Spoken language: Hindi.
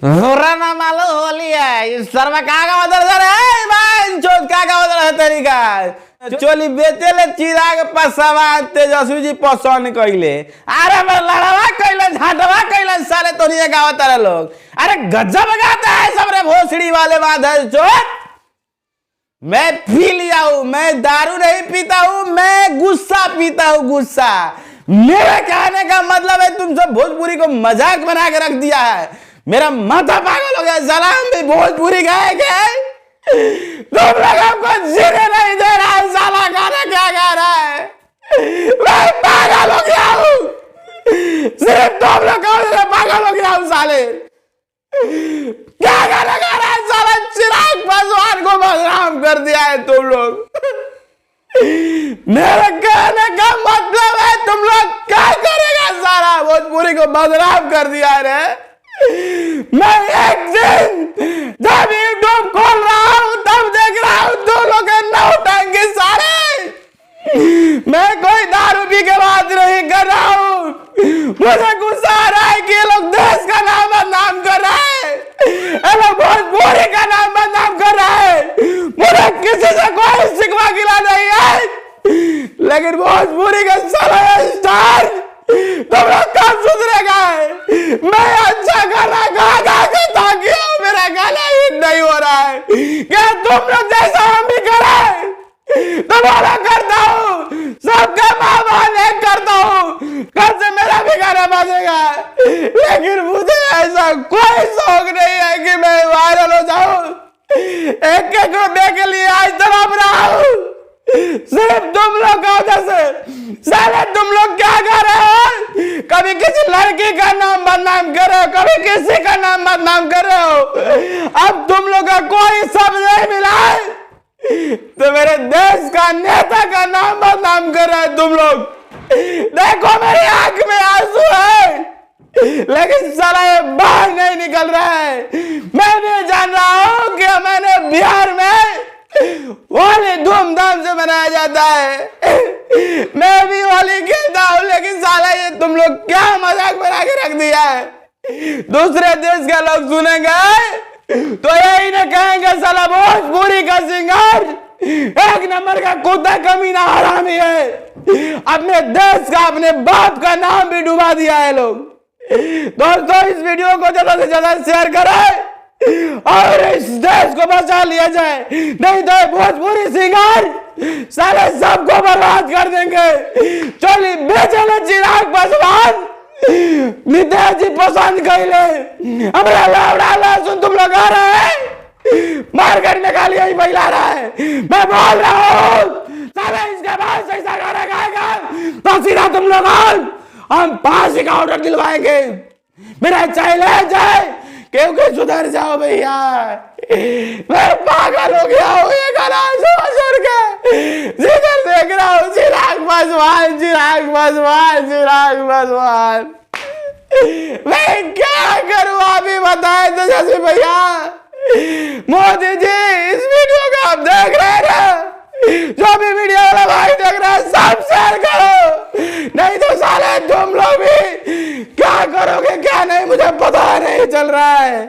होरा ना मालूम होली है इस सर्व का उधर है भाई चोट का उधर है तरीका चोली बेचे ले चिराग पसवा तेजस्वी जी पसंद कइले अरे मैं लड़वा कइले झाटवा कइले साले तोनिए गावत रे लोग अरे गजब गाता है सब रे भोसड़ी वाले माधर चोट मैं पी लिया हूं मैं दारू नहीं पीता हूं मैं गुस्सा पीता हूं गुस्सा मेरे कहने का मतलब है तुम सब भोजपुरी को मजाक बना के रख दिया है मेरा माथा पागल हो गया सलाम भी भोजपुरी गाए गए तुम लोग हमको जीने नहीं दे रहा है साला गाना क्या गा रहा है मैं पागल हो गया हूँ सिर्फ तुम लोग पागल हो गया हूँ साले क्या गाना गा रहा है साला चिराग पासवान को बदनाम कर दिया है तुम लोग मेरे कहने का मतलब है तुम लोग क्या करेगा सारा भोजपुरी को बदनाम कर दिया है मैं एक दिन जब यूट्यूब खोल रहा हूं तब देख रहा हूं दो लोग ना उठाएंगे सारे मैं कोई दारू पी के बात नहीं कर रहा हूं मुझे गुस्सा आ रहा है कि ये लोग देश का नाम बदनाम कर रहा है ये लोग भोजपुरी का नाम बदनाम कर रहा है मुझे किसी से कोई शिकवा गिला नहीं है लेकिन भोजपुरी का सारा स्टार तुम लोग कब सुधरेगा मैं अच्छा गाना गा गा के ताकि मेरा गाना हिट नहीं हो रहा है क्या तुम लोग जैसा हम भी करें तुम्हारा करता हूँ सबका माँ करता हूँ कल से मेरा भी गाना बजेगा लेकिन मुझे ऐसा कोई शौक नहीं है कि मैं वायरल हो जाऊं एक एक रुपये के लिए आज तड़प रहा हूँ सिर्फ तुम लोग का वजह से साले तुम लोग क्या कर रहे हो कभी किसी लड़की का नाम बदनाम कर रहे हो कभी किसी का नाम बदनाम कर रहे हो अब तुम लोग का कोई शब्द नहीं मिला है तो मेरे देश का नेता का नाम बदनाम कर रहे हो तुम लोग देखो मेरी आंख में आंसू है लेकिन साला ये बाहर नहीं निकल रहा है मैं भी जान रहा हूं कि मैंने बिहार में होली धूमधाम से मनाया जाता है मैं भी होली खेलता हूँ लेकिन साला ये तुम लोग क्या मजाक बना के रख दिया है दूसरे देश के लोग सुनेंगे तो यही ना कहेंगे साला भोजपुरी का सिंगर एक नंबर का कुत्ता कमीना हरामी है अपने देश का अपने बाप का नाम भी डुबा दिया है लोग दोस्तों इस वीडियो को ज्यादा से ज्यादा शेयर करें और इस देश को बचा लिया जाए नहीं तो भोजपुरी सिंगर सारे सबको बर्बाद कर देंगे चोली बेचले चिराग पासवान नितेश जी पसंद कैले हमारा लावड़ा सुन तुम लोग आ रहे हैं मार्केट में खाली यही फैला रहा है मैं बोल रहा हूँ सारे इसके बाद ऐसा गाना गाएगा तो सीधा तुम लोग हम फांसी का ऑर्डर दिलवाएंगे मेरा चैलेंज है क्योंकि सुधर जाओ भैया मैं पागल हो गया हूँ ये गाना सुन के जिधर देख रहा हूँ चिराग पासवान चिराग पासवान चिराग पासवान मैं क्या करूँ आप ही बताए तेजस्वी भैया मोदी जी इस वीडियो को आप देख रहे हैं ना जो भी वीडियो वाला भाई देख रहा है सब शेयर करो नहीं तो साले तुम लोग भी क्या करोगे क्या नहीं मुझे पता नहीं चल रहा है।